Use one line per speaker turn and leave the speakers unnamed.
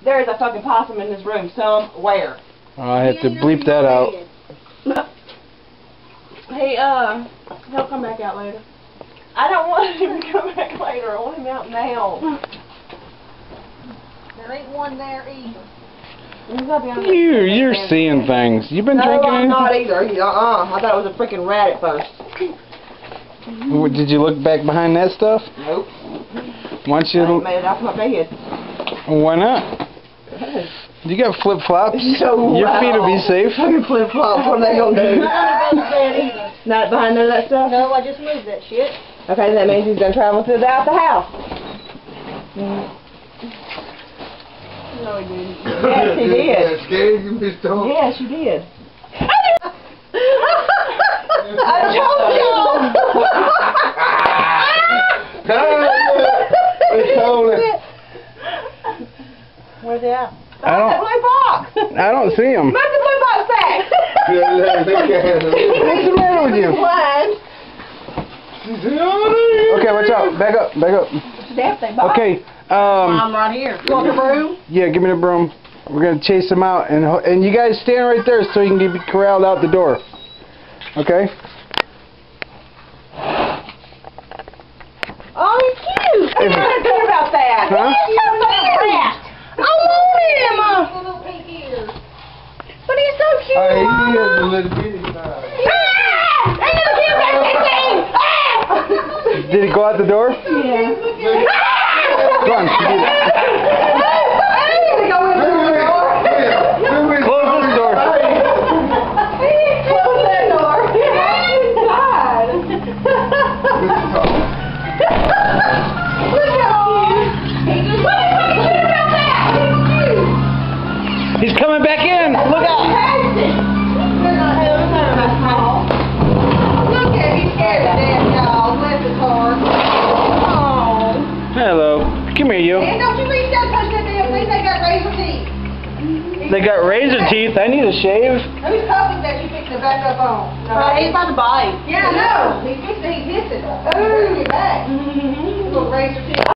There is a fucking possum in this room somewhere.
I have to bleep that out.
Hey, he'll come back out later. I don't want him to come back later. I want him out now.
There ain't one there either.
You're seeing things. You've been drinking
No, I'm not
anything?
either. I thought it was a freaking rat at first.
Did you look back behind that stuff?
Nope.
Why don't
I
you?
made it off my bed.
Why not? You got flip flops.
So
Your feet will be safe.
Fucking flip flops. What are they gonna do? Not behind none of that stuff.
No, I just moved that shit.
Okay, that means he's gonna travel throughout the house. No, he didn't. Yes, he did.
Scared you, Miss Dawn?
Yes, you did. I told you.
Where's it at?
I don't.
Blue box.
I don't see him.
Move the blue box back.
What's the matter with you?
Blind.
Okay, watch out. Back up. Back up. Okay.
I'm right here.
You want the broom?
Yeah, give me the broom. We're gonna chase him out, and you guys stand right there so you can be corralled out the door. Okay.
Oh, he's cute. What are you gonna do about that?
Huh?
He's so fucking rat. I want him.
Little pink ears.
But he's so cute.
He is
Mama.
a little bitty size.
Ah! I never came back to me.
Did he go out the door?
Yeah.
Come on. Get it. Close this door.
Close that door. Inside. Look how cute. What are you fucking doing about that?
He's coming back in. Look out.
Look at he's scared to death, y'all. Bless his heart.
Oh.
Hello. Come here, you.
And don't you reach down and touch that damn thing. They got razor teeth.
They got razor teeth. I need a shave.
Whose puppy that you fixing to back up on?
He's about to bite.
Yeah, I know. He's fixing, he's missing. Ooh, your back. Little razor teeth.